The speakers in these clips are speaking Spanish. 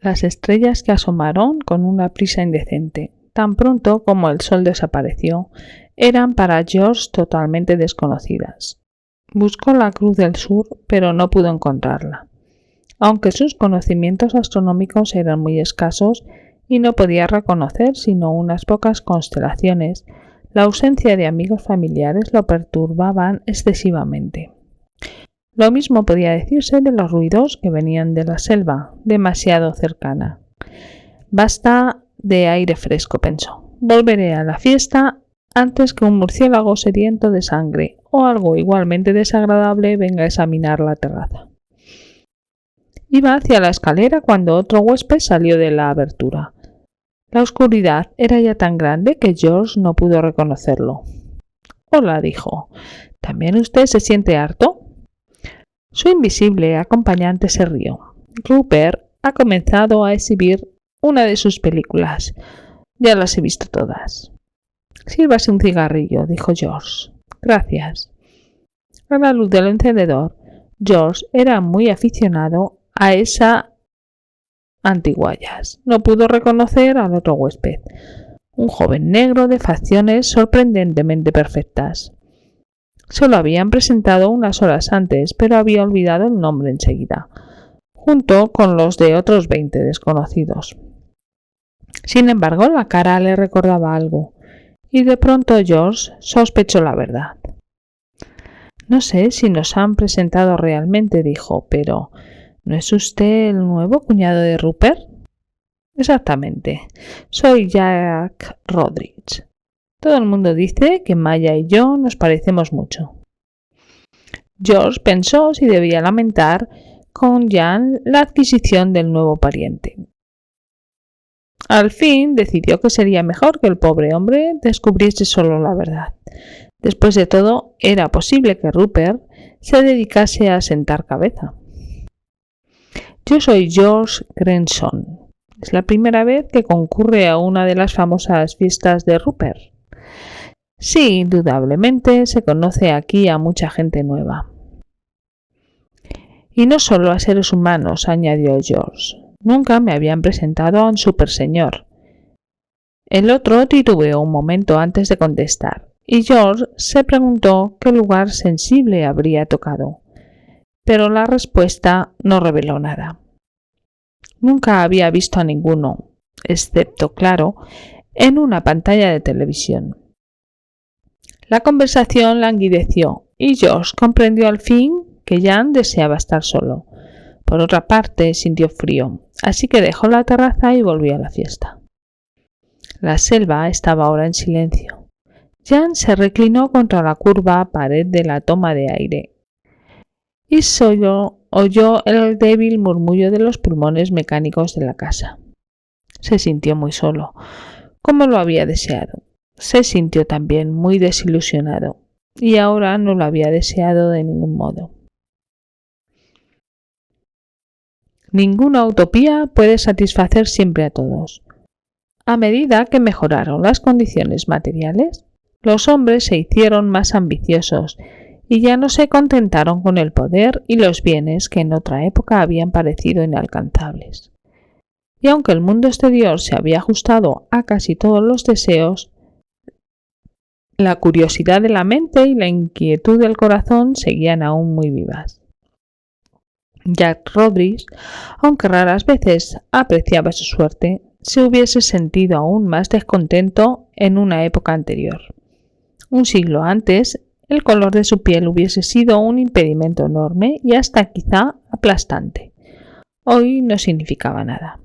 las estrellas que asomaron con una prisa indecente. Tan pronto como el sol desapareció, eran para George totalmente desconocidas. Buscó la Cruz del Sur, pero no pudo encontrarla. Aunque sus conocimientos astronómicos eran muy escasos y no podía reconocer sino unas pocas constelaciones, la ausencia de amigos familiares lo perturbaban excesivamente. Lo mismo podía decirse de los ruidos que venían de la selva, demasiado cercana. Basta de aire fresco, pensó. Volveré a la fiesta antes que un murciélago sediento de sangre o algo igualmente desagradable venga a examinar la terraza. Iba hacia la escalera cuando otro huésped salió de la abertura. La oscuridad era ya tan grande que George no pudo reconocerlo. «Hola», dijo. «¿También usted se siente harto?» Su invisible acompañante se rió. «Rupert ha comenzado a exhibir una de sus películas. Ya las he visto todas». «Sírvase un cigarrillo», dijo George. «Gracias». A la luz del encendedor, George era muy aficionado a esa antiguallas. No pudo reconocer al otro huésped, un joven negro de facciones sorprendentemente perfectas. Se lo habían presentado unas horas antes, pero había olvidado el nombre enseguida, junto con los de otros 20 desconocidos. Sin embargo, la cara le recordaba algo, y de pronto George sospechó la verdad. «No sé si nos han presentado realmente», dijo, «pero ¿no es usted el nuevo cuñado de Rupert?» «Exactamente. Soy Jack Rodrigues. Todo el mundo dice que Maya y yo nos parecemos mucho». George pensó si debía lamentar con Jan la adquisición del nuevo pariente. Al fin decidió que sería mejor que el pobre hombre descubriese solo la verdad. Después de todo, era posible que Rupert se dedicase a sentar cabeza. «Yo soy George Grenson. Es la primera vez que concurre a una de las famosas fiestas de Rupert». «Sí, indudablemente se conoce aquí a mucha gente nueva». «Y no solo a seres humanos», añadió George. «Nunca me habían presentado a un superseñor». El otro titubeó un momento antes de contestar, y George se preguntó qué lugar sensible habría tocado. Pero la respuesta no reveló nada. Nunca había visto a ninguno, excepto, claro, en una pantalla de televisión. La conversación languideció y George comprendió al fin que Jan deseaba estar solo. Por otra parte, sintió frío, así que dejó la terraza y volvió a la fiesta. La selva estaba ahora en silencio. Jan se reclinó contra la curva pared de la toma de aire y solo oyó el débil murmullo de los pulmones mecánicos de la casa. Se sintió muy solo, como lo había deseado. Se sintió también muy desilusionado, y ahora no lo había deseado de ningún modo. Ninguna utopía puede satisfacer siempre a todos. A medida que mejoraron las condiciones materiales, los hombres se hicieron más ambiciosos y ya no se contentaron con el poder y los bienes que en otra época habían parecido inalcanzables. Y aunque el mundo exterior se había ajustado a casi todos los deseos, la curiosidad de la mente y la inquietud del corazón seguían aún muy vivas. Jack Rodrigues, aunque raras veces apreciaba su suerte, se hubiese sentido aún más descontento en una época anterior. Un siglo antes, el color de su piel hubiese sido un impedimento enorme y hasta quizá aplastante. Hoy no significaba nada.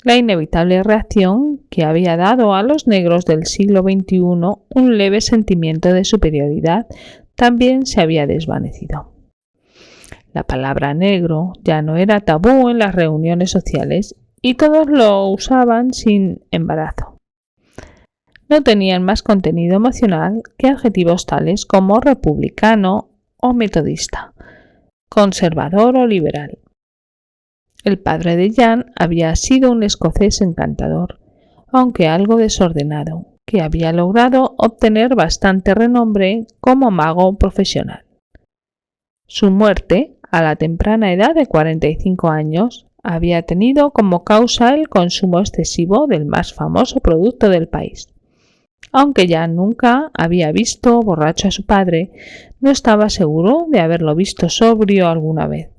La inevitable reacción que había dado a los negros del siglo XXI un leve sentimiento de superioridad también se había desvanecido. La palabra negro ya no era tabú en las reuniones sociales y todos lo usaban sin embarazo. No tenían más contenido emocional que adjetivos tales como republicano o metodista, conservador o liberal. El padre de Jan había sido un escocés encantador, aunque algo desordenado, que había logrado obtener bastante renombre como mago profesional. Su muerte, a la temprana edad de 45 años, había tenido como causa el consumo excesivo del más famoso producto del país. Aunque Jan nunca había visto borracho a su padre, no estaba seguro de haberlo visto sobrio alguna vez.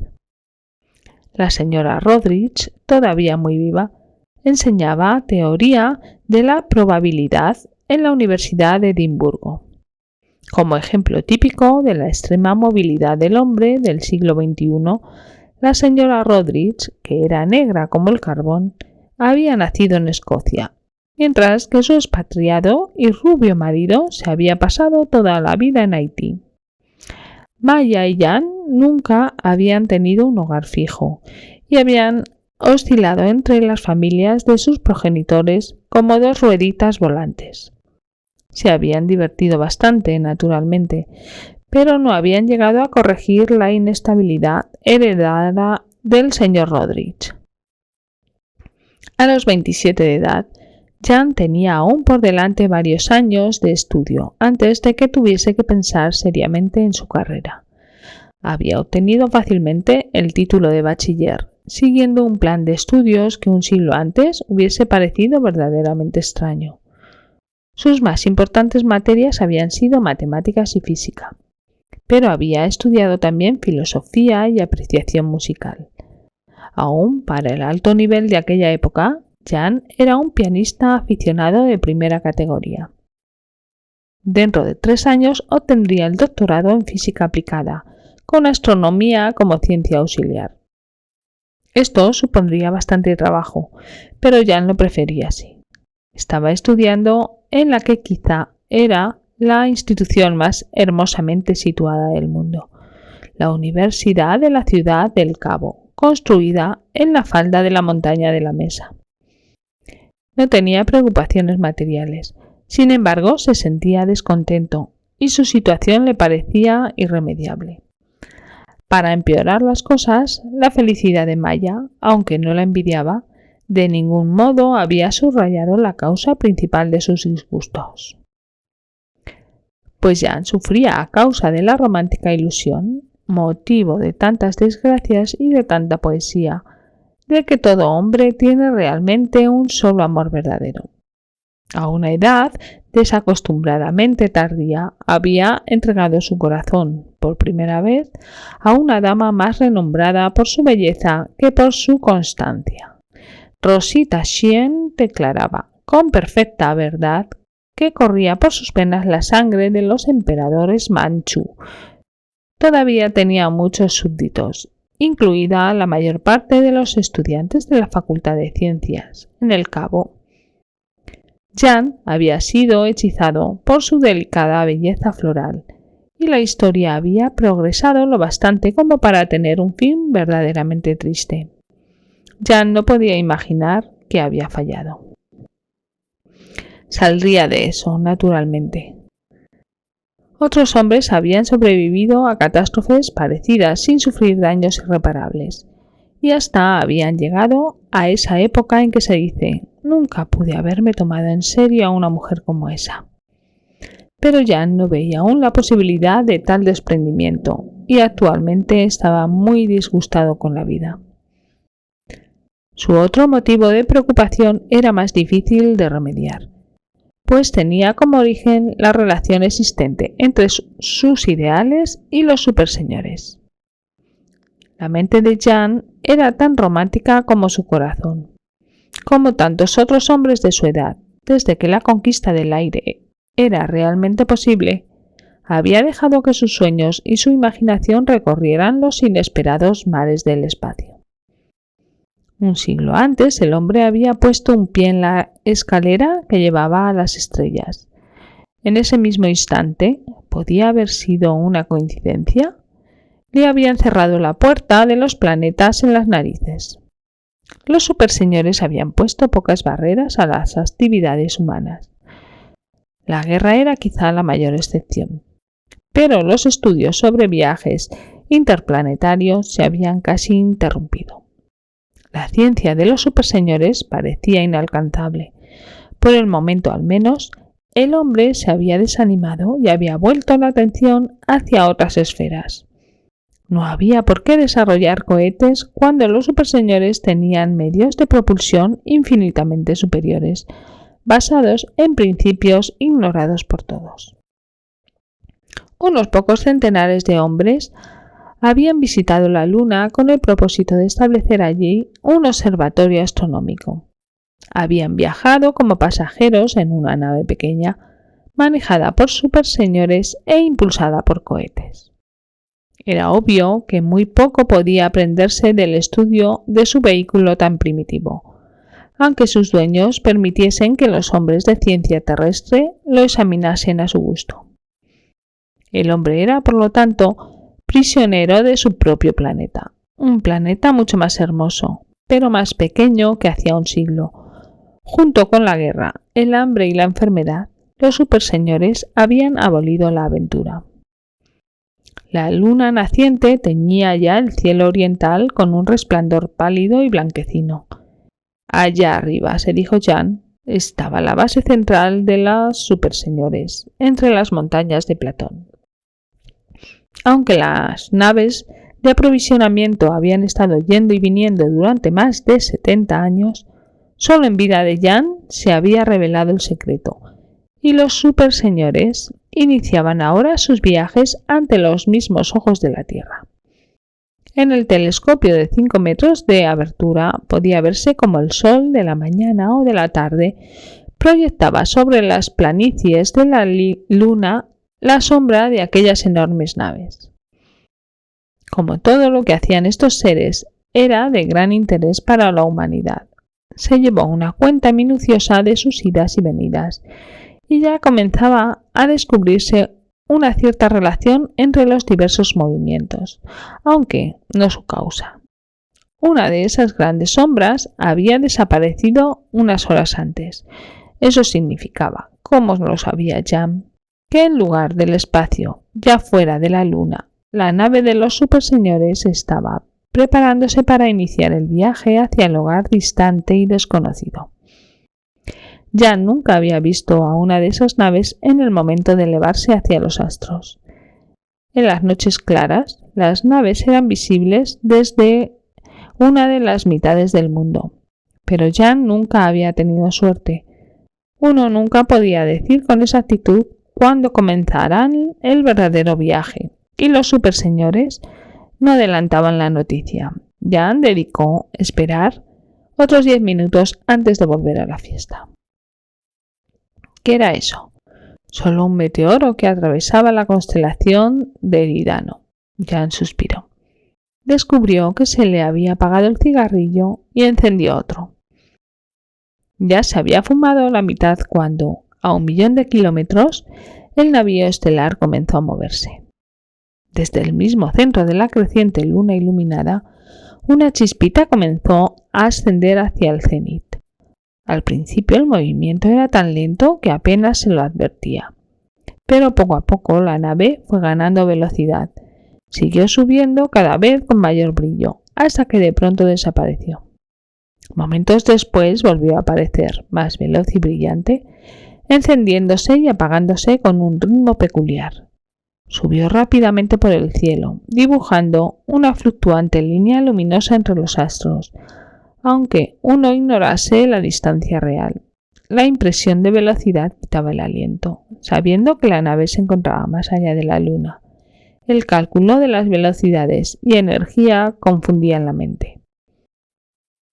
La señora Rodrich, todavía muy viva, enseñaba teoría de la probabilidad en la Universidad de Edimburgo. Como ejemplo típico de la extrema movilidad del hombre del siglo XXI, la señora Rodrich, que era negra como el carbón, había nacido en Escocia, mientras que su expatriado y rubio marido se había pasado toda la vida en Haití. Maya y Jan nunca habían tenido un hogar fijo y habían oscilado entre las familias de sus progenitores como dos rueditas volantes. Se habían divertido bastante, naturalmente, pero no habían llegado a corregir la inestabilidad heredada del señor Rodrich. A los 27 de edad, Jan tenía aún por delante varios años de estudio antes de que tuviese que pensar seriamente en su carrera. Había obtenido fácilmente el título de bachiller, siguiendo un plan de estudios que un siglo antes hubiese parecido verdaderamente extraño. Sus más importantes materias habían sido matemáticas y física, pero había estudiado también filosofía y apreciación musical. Aún para el alto nivel de aquella época, Jan era un pianista aficionado de primera categoría. Dentro de 3 años obtendría el doctorado en física aplicada, con astronomía como ciencia auxiliar. Esto supondría bastante trabajo, pero Jan lo prefería así. Estaba estudiando en la que quizá era la institución más hermosamente situada del mundo, la Universidad de la Ciudad del Cabo, construida en la falda de la montaña de la Mesa. No tenía preocupaciones materiales, sin embargo se sentía descontento y su situación le parecía irremediable. Para empeorar las cosas, la felicidad de Maya, aunque no la envidiaba, de ningún modo había subrayado la causa principal de sus disgustos. Pues Jan sufría a causa de la romántica ilusión, motivo de tantas desgracias y de tanta poesía, de que todo hombre tiene realmente un solo amor verdadero. A una edad desacostumbradamente tardía, había entregado su corazón, por primera vez, a una dama más renombrada por su belleza que por su constancia. Rosita Chien declaraba, con perfecta verdad, que corría por sus venas la sangre de los emperadores manchú. Todavía tenía muchos súbditos, incluida la mayor parte de los estudiantes de la Facultad de Ciencias, en el Cabo. Jan había sido hechizado por su delicada belleza floral, y la historia había progresado lo bastante como para tener un fin verdaderamente triste. Jan no podía imaginar que había fallado. Saldría de eso, naturalmente. Otros hombres habían sobrevivido a catástrofes parecidas sin sufrir daños irreparables, y hasta habían llegado a esa época en que se dice: nunca pude haberme tomado en serio a una mujer como esa. Pero Jan no veía aún la posibilidad de tal desprendimiento, y actualmente estaba muy disgustado con la vida. Su otro motivo de preocupación era más difícil de remediar, pues tenía como origen la relación existente entre sus ideales y los superseñores. La mente de Jan era tan romántica como su corazón. Como tantos otros hombres de su edad, desde que la conquista del aire era realmente posible, había dejado que sus sueños y su imaginación recorrieran los inesperados mares del espacio. Un siglo antes, el hombre había puesto un pie en la escalera que llevaba a las estrellas. En ese mismo instante, ¿podía haber sido una coincidencia? Le habían cerrado la puerta de los planetas en las narices. Los superseñores habían puesto pocas barreras a las actividades humanas. La guerra era quizá la mayor excepción, pero los estudios sobre viajes interplanetarios se habían casi interrumpido. La ciencia de los superseñores parecía inalcanzable. Por el momento al menos, el hombre se había desanimado y había vuelto la atención hacia otras esferas. No había por qué desarrollar cohetes cuando los superseñores tenían medios de propulsión infinitamente superiores, basados en principios ignorados por todos. Unos pocos centenares de hombres habían visitado la Luna con el propósito de establecer allí un observatorio astronómico. Habían viajado como pasajeros en una nave pequeña, manejada por superseñores e impulsada por cohetes. Era obvio que muy poco podía aprenderse del estudio de su vehículo tan primitivo, aunque sus dueños permitiesen que los hombres de ciencia terrestre lo examinasen a su gusto. El hombre era, por lo tanto, prisionero de su propio planeta, un planeta mucho más hermoso, pero más pequeño que hacía un siglo. Junto con la guerra, el hambre y la enfermedad, los superseñores habían abolido la aventura. La luna naciente teñía ya el cielo oriental con un resplandor pálido y blanquecino. Allá arriba, se dijo Jan, estaba la base central de los superseñores, entre las montañas de Platón. Aunque las naves de aprovisionamiento habían estado yendo y viniendo durante más de 70 años, solo en vida de Jan se había revelado el secreto, y los superseñores iniciaban ahora sus viajes ante los mismos ojos de la Tierra. En el telescopio de 5 metros de abertura podía verse como el sol de la mañana o de la tarde proyectaba sobre las planicies de la luna la sombra de aquellas enormes naves. Como todo lo que hacían estos seres era de gran interés para la humanidad, se llevó una cuenta minuciosa de sus idas y venidas, y ya comenzaba a descubrirse una cierta relación entre los diversos movimientos, aunque no su causa. Una de esas grandes sombras había desaparecido unas horas antes. Eso significaba, como lo sabía Jan, que en lugar del espacio, ya fuera de la Luna, la nave de los superseñores estaba preparándose para iniciar el viaje hacia el hogar distante y desconocido. Jan nunca había visto a una de esas naves en el momento de elevarse hacia los astros. En las noches claras, las naves eran visibles desde una de las mitades del mundo, pero Jan nunca había tenido suerte. Uno nunca podía decir con exactitud cuándo comenzarán el verdadero viaje, y los superseñores no adelantaban la noticia. Jan dedicó a esperar otros 10 minutos antes de volver a la fiesta. ¿Qué era eso? Solo un meteoro que atravesaba la constelación de Eridano. Jan suspiró. Descubrió que se le había apagado el cigarrillo y encendió otro. Ya se había fumado la mitad cuando, a 1.000.000 de kilómetros, el navío estelar comenzó a moverse. Desde el mismo centro de la creciente luna iluminada, una chispita comenzó a ascender hacia el cenit. Al principio el movimiento era tan lento que apenas se lo advertía, pero poco a poco la nave fue ganando velocidad. Siguió subiendo cada vez con mayor brillo, hasta que de pronto desapareció. Momentos después volvió a aparecer, más veloz y brillante, encendiéndose y apagándose con un ritmo peculiar. Subió rápidamente por el cielo, dibujando una fluctuante línea luminosa entre los astros, aunque uno ignorase la distancia real. La impresión de velocidad quitaba el aliento, sabiendo que la nave se encontraba más allá de la Luna. El cálculo de las velocidades y energía confundían la mente.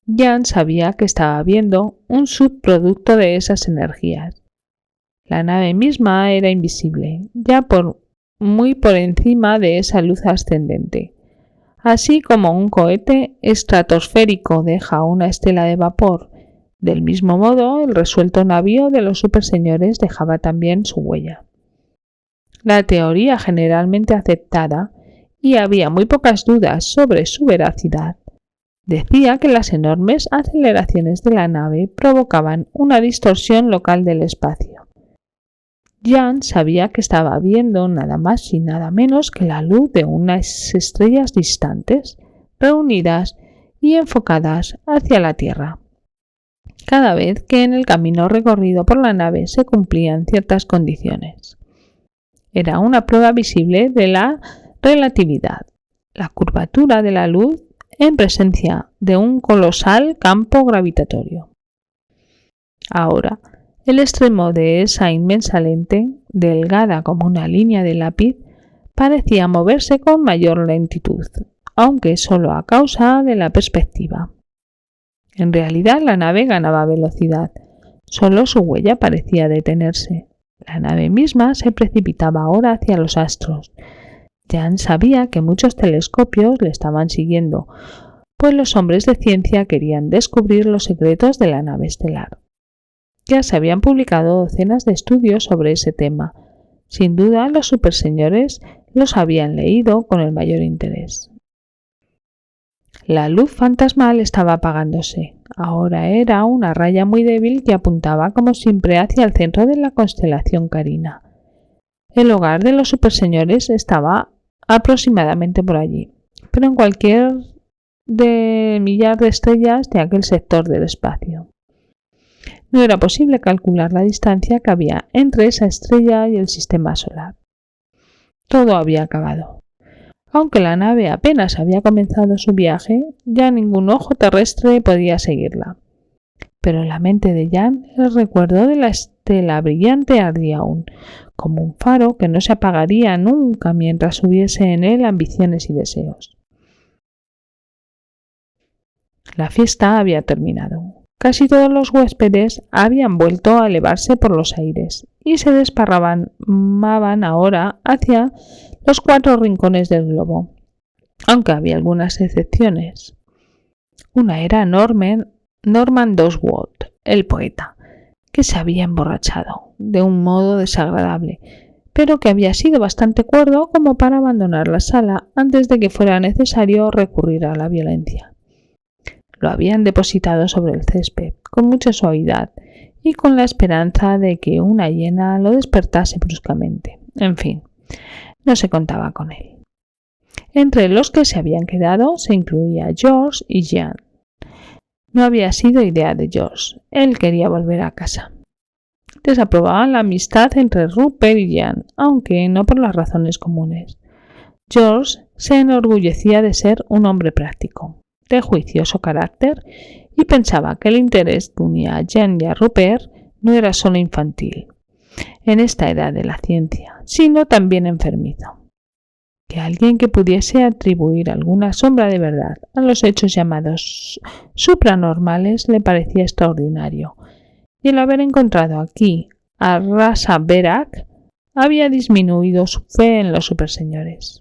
Jan sabía que estaba viendo un subproducto de esas energías. La nave misma era invisible, ya muy por encima de esa luz ascendente. Así como un cohete estratosférico deja una estela de vapor, del mismo modo el resuelto navío de los superseñores dejaba también su huella. La teoría generalmente aceptada, y había muy pocas dudas sobre su veracidad, decía que las enormes aceleraciones de la nave provocaban una distorsión local del espacio. Jan sabía que estaba viendo nada más y nada menos que la luz de unas estrellas distantes, reunidas y enfocadas hacia la Tierra. Cada vez que en el camino recorrido por la nave se cumplían ciertas condiciones. Era una prueba visible de la relatividad. la curvatura de la luz en presencia de un colosal campo gravitatorio. Ahora, el extremo de esa inmensa lente, delgada como una línea de lápiz, parecía moverse con mayor lentitud, aunque solo a causa de la perspectiva. En realidad la nave ganaba velocidad, solo su huella parecía detenerse. La nave misma se precipitaba ahora hacia los astros. Jan sabía que muchos telescopios le estaban siguiendo, pues los hombres de ciencia querían descubrir los secretos de la nave estelar. Ya se habían publicado docenas de estudios sobre ese tema. Sin duda, los superseñores los habían leído con el mayor interés. La luz fantasmal estaba apagándose. Ahora era una raya muy débil que apuntaba como siempre hacia el centro de la constelación Carina. El hogar de los superseñores estaba aproximadamente por allí, pero en cualquier millar de estrellas de aquel sector del espacio. No era posible calcular la distancia que había entre esa estrella y el sistema solar. Todo había acabado. Aunque la nave apenas había comenzado su viaje, ya ningún ojo terrestre podía seguirla. Pero en la mente de Jan el recuerdo de la estela brillante ardía aún, como un faro que no se apagaría nunca mientras hubiese en él ambiciones y deseos. La fiesta había terminado. Casi todos los huéspedes habían vuelto a elevarse por los aires y se desparramaban ahora hacia los 4 rincones del globo, aunque había algunas excepciones. Una era Norman Dosworth, el poeta, que se había emborrachado de un modo desagradable, pero que había sido bastante cuerdo como para abandonar la sala antes de que fuera necesario recurrir a la violencia. Lo habían depositado sobre el césped con mucha suavidad y con la esperanza de que una hiena lo despertase bruscamente. En fin, no se contaba con él. Entre los que se habían quedado se incluía George y Jan. No había sido idea de George. Él quería volver a casa. Desaprobaban la amistad entre Rupert y Jan, aunque no por las razones comunes. George se enorgullecía de ser un hombre práctico, de juicioso carácter, y pensaba que el interés que unía a Jan y a Rupert no era solo infantil, en esta edad de la ciencia, sino también enfermizo. Que alguien que pudiese atribuir alguna sombra de verdad a los hechos llamados supranormales le parecía extraordinario, y el haber encontrado aquí a Rasa Berak había disminuido su fe en los superseñores.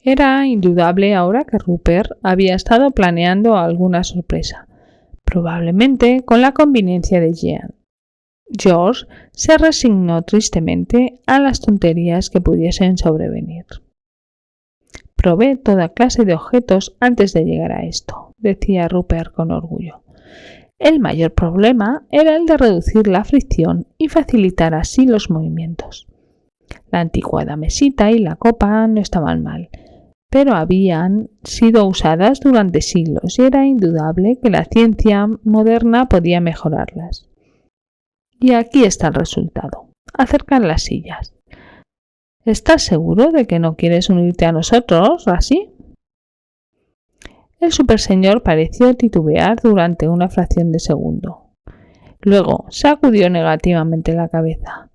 Era indudable ahora que Rupert había estado planeando alguna sorpresa, probablemente con la conveniencia de Jean. George se resignó tristemente a las tonterías que pudiesen sobrevenir. Probé toda clase de objetos antes de llegar a esto, decía Rupert con orgullo. El mayor problema era el de reducir la fricción y facilitar así los movimientos. La anticuada mesita y la copa no estaban mal, pero habían sido usadas durante siglos y era indudable que la ciencia moderna podía mejorarlas. Y aquí está el resultado. Acercan las sillas. ¿Estás seguro de que no quieres unirte a nosotros, Rasi? El superseñor pareció titubear durante una fracción de segundo. Luego sacudió negativamente la cabeza.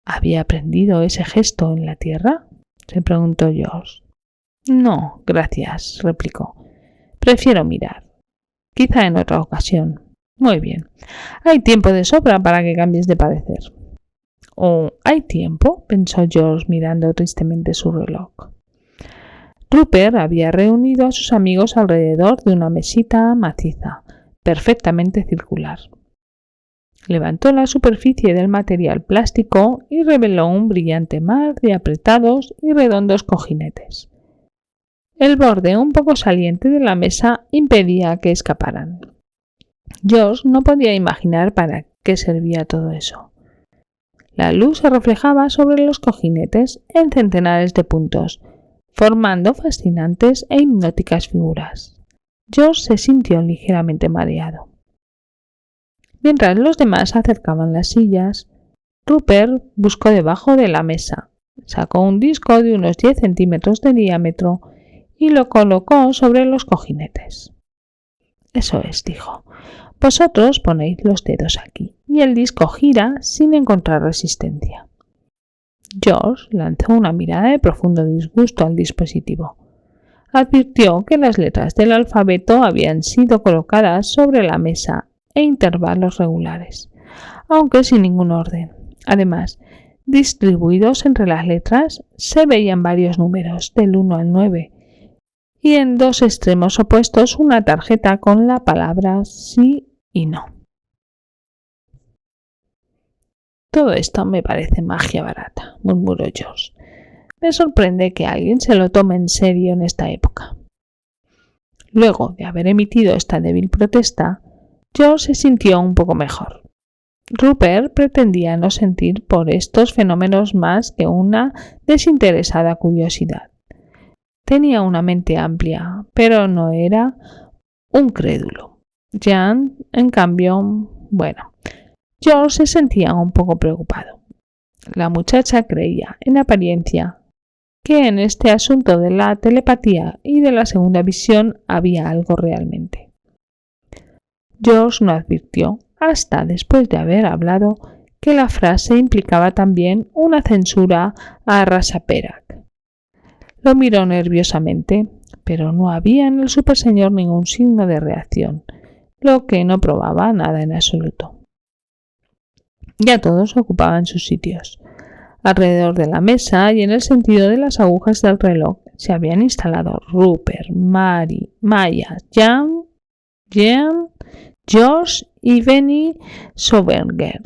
¿Había aprendido ese gesto en la Tierra?, se preguntó George. No, gracias, replicó. Prefiero mirar. Quizá en otra ocasión. Muy bien. Hay tiempo de sobra para que cambies de parecer. Oh, ¿hay tiempo?, pensó George mirando tristemente su reloj. Rupert había reunido a sus amigos alrededor de una mesita maciza, perfectamente circular. Levantó la superficie del material plástico y reveló un brillante mar de apretados y redondos cojinetes. El borde un poco saliente de la mesa impedía que escaparan. George no podía imaginar para qué servía todo eso. La luz se reflejaba sobre los cojinetes en centenares de puntos, formando fascinantes e hipnóticas figuras. George se sintió ligeramente mareado. Mientras los demás acercaban las sillas, Rupert buscó debajo de la mesa Sacó un disco de unos 10 centímetros de diámetro y lo colocó sobre los cojinetes. Eso es, dijo. Vosotros ponéis los dedos aquí y el disco gira sin encontrar resistencia. George lanzó una mirada de profundo disgusto al dispositivo. Advirtió que las letras del alfabeto habían sido colocadas sobre la mesa en intervalos regulares, aunque sin ningún orden. Además, distribuidos entre las letras se veían varios números, del 1 al 9, y en dos extremos opuestos una tarjeta con la palabra sí y no. Todo esto me parece magia barata, murmuró George. Me sorprende que alguien se lo tome en serio en esta época. Luego de haber emitido esta débil protesta, George se sintió un poco mejor. Rupert pretendía no sentir por estos fenómenos más que una desinteresada curiosidad. Tenía una mente amplia, pero no era un crédulo. Jean, en cambio, George se sentía un poco preocupado. La muchacha creía, en apariencia, que en este asunto de la telepatía y de la segunda visión había algo realmente. George no advirtió, hasta después de haber hablado, que la frase implicaba también una censura a Rasaperak. Lo miró nerviosamente, pero no había en el superseñor ningún signo de reacción, lo que no probaba nada en absoluto. Ya todos ocupaban sus sitios. Alrededor de la mesa y en el sentido de las agujas del reloj se habían instalado Rupert, Mary, Maya, Jean, George y Benny Sobenger.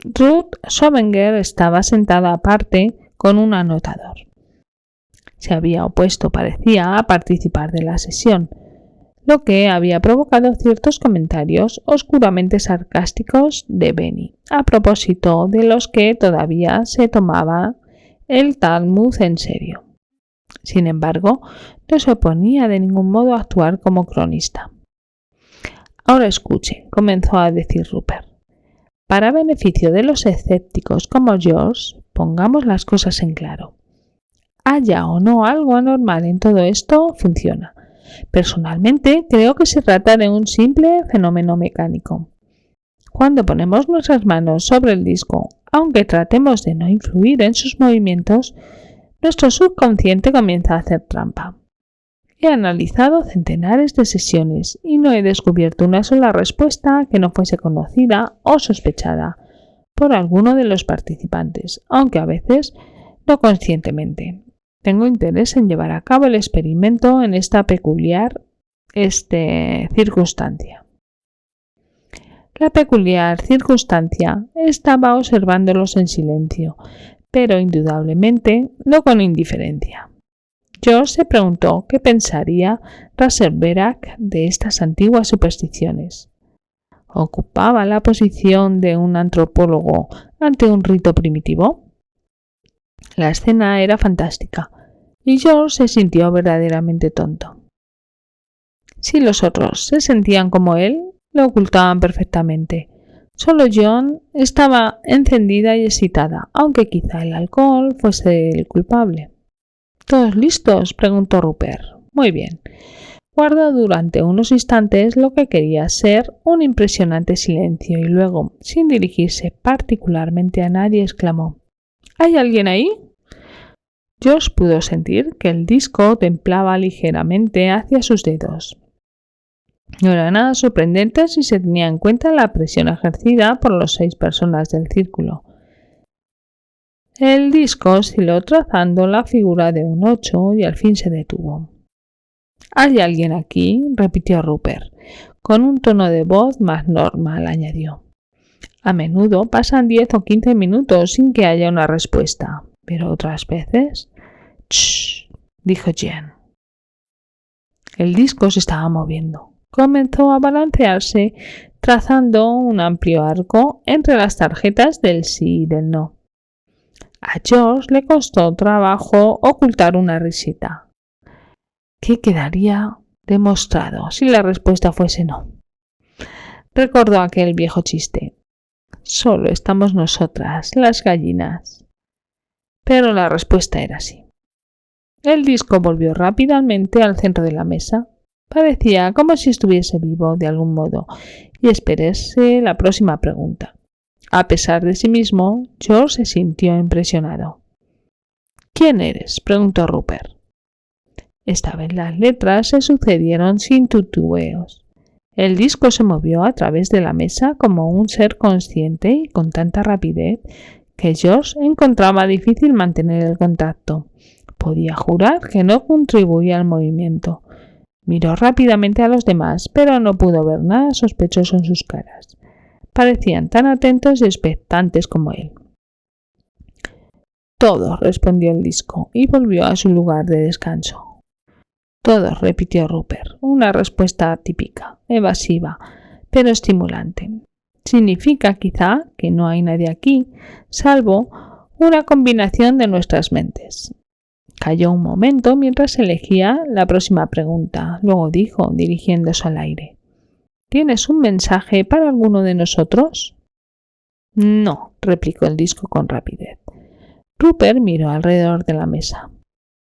Ruth Sobenger estaba sentada aparte con un anotador. Se había opuesto, parecía, a participar de la sesión, lo que había provocado ciertos comentarios oscuramente sarcásticos de Benny, a propósito de los que todavía se tomaba el Talmud en serio. Sin embargo, no se oponía de ningún modo a actuar como cronista. Ahora escuche, comenzó a decir Rupert. Para beneficio de los escépticos como George, pongamos las cosas en claro. Haya o no algo anormal en todo esto, funciona. Personalmente, creo que se trata de un simple fenómeno mecánico. Cuando ponemos nuestras manos sobre el disco, aunque tratemos de no influir en sus movimientos, nuestro subconsciente comienza a hacer trampa. He analizado centenares de sesiones y no he descubierto una sola respuesta que no fuese conocida o sospechada por alguno de los participantes, aunque a veces no conscientemente. Tengo interés en llevar a cabo el experimento en esta peculiar circunstancia. La peculiar circunstancia estaba observándolos en silencio, pero indudablemente no con indiferencia. George se preguntó qué pensaría Rasaperak de estas antiguas supersticiones. ¿Ocupaba la posición de un antropólogo ante un rito primitivo? La escena era fantástica y George se sintió verdaderamente tonto. Si los otros se sentían como él, lo ocultaban perfectamente. Solo John estaba encendida y excitada, aunque quizá el alcohol fuese el culpable. ¿Todos listos?, preguntó Rupert. Muy bien. Guardó durante unos instantes lo que quería ser un impresionante silencio y luego, sin dirigirse particularmente a nadie, exclamó: ¿Hay alguien ahí? George pudo sentir que el disco templaba ligeramente hacia sus dedos. No era nada sorprendente si se tenía en cuenta la presión ejercida por las 6 personas del círculo. El disco osciló trazando la figura de un 8 y al fin se detuvo. ¿Hay alguien aquí?, repitió Rupert. Con un tono de voz más normal añadió: a menudo pasan 10 o 15 minutos sin que haya una respuesta, pero otras veces... ¡Shh!, dijo Jean. El disco se estaba moviendo. Comenzó a balancearse, trazando un amplio arco entre las tarjetas del sí y del no. A George le costó trabajo ocultar una risita. ¿Qué quedaría demostrado si la respuesta fuese no? Recordó aquel viejo chiste: solo estamos nosotras, las gallinas. pero la respuesta era sí. El disco volvió rápidamente al centro de la mesa. Parecía como si estuviese vivo de algún modo y esperase la próxima pregunta. A pesar de sí mismo, George se sintió impresionado. ¿Quién eres?, preguntó Rupert. Esta vez las letras se sucedieron sin titubeos. El disco se movió a través de la mesa como un ser consciente y con tanta rapidez que George encontraba difícil mantener el contacto. Podía jurar que no contribuía al movimiento. Miró rápidamente a los demás, pero no pudo ver nada sospechoso en sus caras. Parecían tan atentos y expectantes como él. Todos, respondió el disco, y volvió a su lugar de descanso. Todos, repitió Rupert, una respuesta típica, evasiva, pero estimulante. Significa quizá que no hay nadie aquí, salvo una combinación de nuestras mentes. Calló un momento mientras elegía la próxima pregunta. Luego dijo, dirigiéndose al aire: ¿Tienes un mensaje para alguno de nosotros? No, replicó el disco con rapidez. Rupert miró alrededor de la mesa.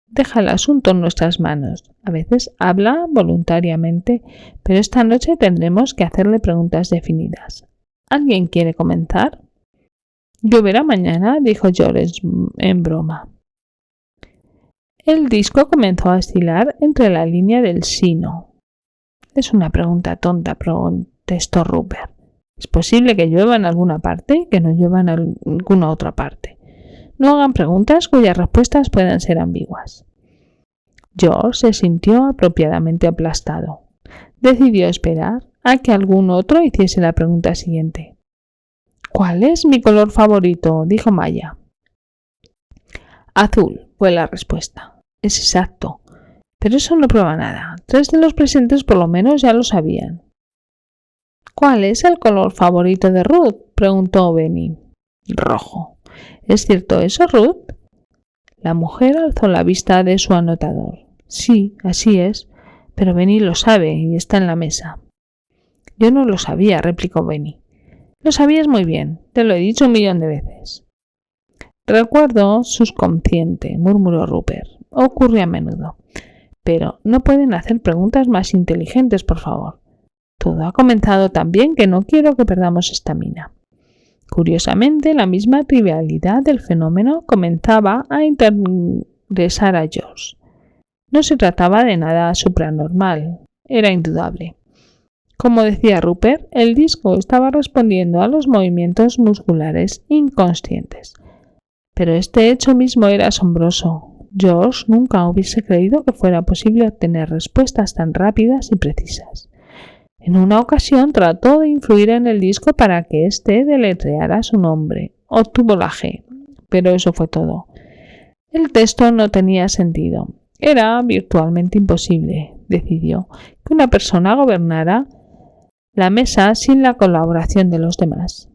Deja el asunto en nuestras manos. A veces habla voluntariamente, pero esta noche tendremos que hacerle preguntas definidas. ¿Alguien quiere comenzar? Lloverá mañana, dijo George en broma. El disco comenzó a oscilar entre la línea del sí-no. Es una pregunta tonta, protestó Rupert. Es posible que llueva en alguna parte y que no llueva en alguna otra parte. No hagan preguntas cuyas respuestas puedan ser ambiguas. George se sintió apropiadamente aplastado. Decidió esperar a que algún otro hiciese la pregunta siguiente. ¿Cuál es mi color favorito?, dijo Maya. Azul, fue la respuesta. Es exacto. Pero eso no prueba nada. 3 de los presentes por lo menos ya lo sabían. ¿Cuál es el color favorito de Ruth?, preguntó Benny. Rojo. ¿Es cierto eso, Ruth? La mujer alzó la vista de su anotador. Sí, así es, pero Benny lo sabe y está en la mesa. Yo no lo sabía, replicó Benny. Lo sabías muy bien, te lo he dicho 1.000.000 de veces. Recuerdo subconsciente, murmuró Rupert. Ocurre a menudo. Pero no pueden hacer preguntas más inteligentes, por favor. Todo ha comenzado tan bien que no quiero que perdamos estamina. Curiosamente, la misma trivialidad del fenómeno comenzaba a interesar a George. No se trataba de nada supranormal, era indudable. Como decía Rupert, el disco estaba respondiendo a los movimientos musculares inconscientes. Pero este hecho mismo era asombroso. George nunca hubiese creído que fuera posible obtener respuestas tan rápidas y precisas. En una ocasión trató de influir en el disco para que éste deletreara su nombre. Obtuvo la G, pero eso fue todo. El texto no tenía sentido. Era virtualmente imposible, decidió, que una persona gobernara la mesa sin la colaboración de los demás.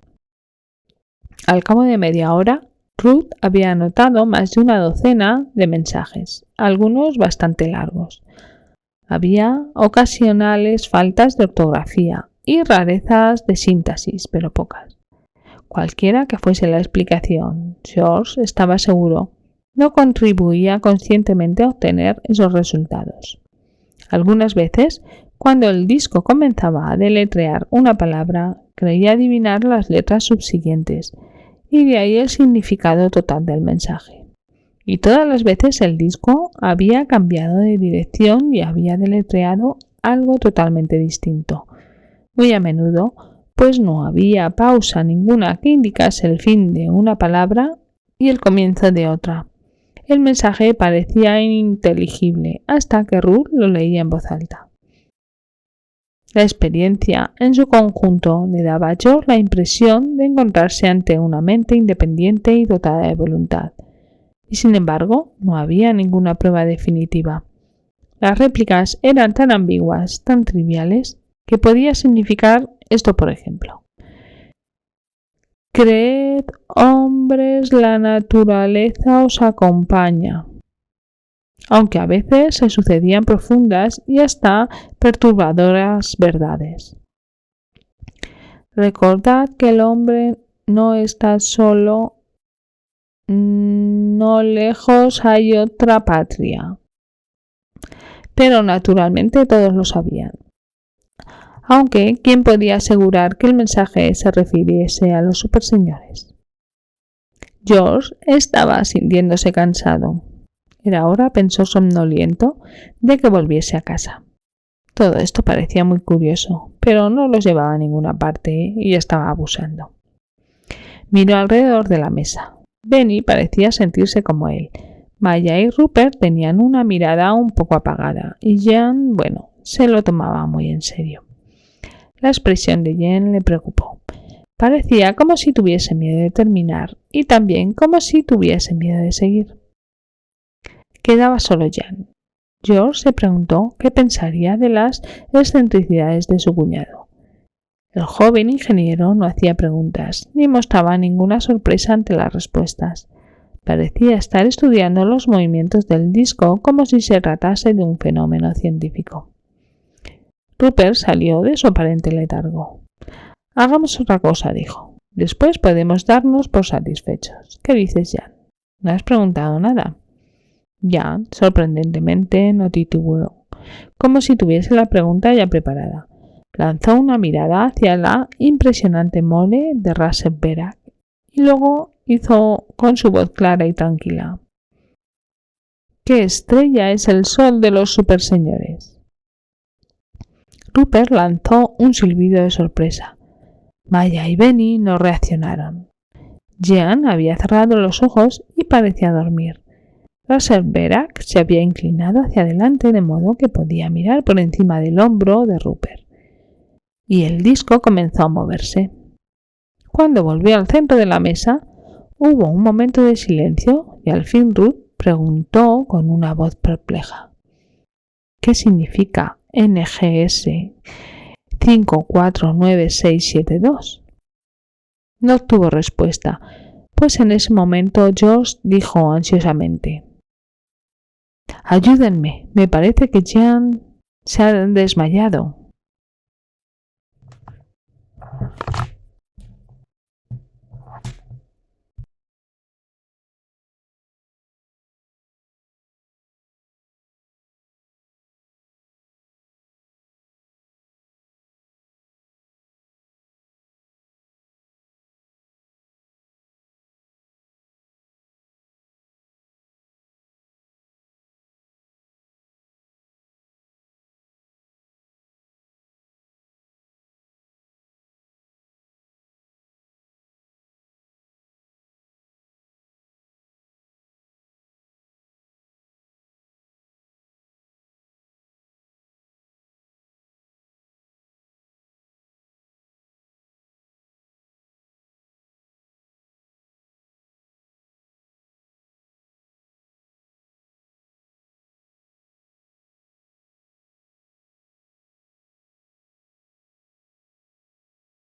Al cabo de media hora, Ruth había anotado más de una docena de mensajes, algunos bastante largos. Había ocasionales faltas de ortografía y rarezas de síntesis, pero pocas. Cualquiera que fuese la explicación, George estaba seguro, no contribuía conscientemente a obtener esos resultados. Algunas veces, cuando el disco comenzaba a deletrear una palabra, creía adivinar las letras subsiguientes, y de ahí el significado total del mensaje. Y todas las veces el disco había cambiado de dirección y había deletreado algo totalmente distinto. Muy a menudo, pues no había pausa ninguna que indicase el fin de una palabra y el comienzo de otra. El mensaje parecía ininteligible hasta que Ruth lo leía en voz alta. La experiencia en su conjunto le daba a George la impresión de encontrarse ante una mente independiente y dotada de voluntad. Y sin embargo, no había ninguna prueba definitiva. Las réplicas eran tan ambiguas, tan triviales, que podía significar esto, por ejemplo. Creed, hombres, la naturaleza os acompaña. Aunque a veces se sucedían profundas y hasta perturbadoras verdades. Recordad que el hombre no está solo No lejos hay otra patria. Pero naturalmente todos lo sabían. Aunque, ¿quién podía asegurar que el mensaje se refiriese a los superseñores? George estaba sintiéndose cansado. Era hora, pensó somnoliento, de que volviese a casa. Todo esto parecía muy curioso, pero no los llevaba a ninguna parte y estaba abusando. Miró alrededor de la mesa. Benny parecía sentirse como él. Maya y Rupert tenían una mirada un poco apagada y Jean, bueno, se lo tomaba muy en serio. La expresión de Jean le preocupó. Parecía como si tuviese miedo de terminar y también como si tuviese miedo de seguir. Quedaba solo Jean. George se preguntó qué pensaría de las excentricidades de su cuñado. El joven ingeniero no hacía preguntas ni mostraba ninguna sorpresa ante las respuestas. Parecía estar estudiando los movimientos del disco como si se tratase de un fenómeno científico. Rupert salió de su aparente letargo. Hagamos otra cosa, dijo. Después podemos darnos por satisfechos. ¿Qué dices, Jan? ¿No has preguntado nada? Jan, sorprendentemente, no titubeó, como si tuviese la pregunta ya preparada. Lanzó una mirada hacia la impresionante mole de Rasenberg y luego hizo con su voz clara y tranquila. ¿Qué estrella es el sol de los superseñores? Rupert lanzó un silbido de sorpresa. Maya y Benny no reaccionaron. Jean había cerrado los ojos y parecía dormir. Rasenberg se había inclinado hacia adelante de modo que podía mirar por encima del hombro de Rupert. Y el disco comenzó a moverse. Cuando volvió al centro de la mesa, hubo un momento de silencio y al fin Ruth preguntó con una voz perpleja. ¿Qué significa NGS 549672? No obtuvo respuesta, pues en ese momento George dijo ansiosamente: «Ayúdenme, me parece que Jean se ha desmayado».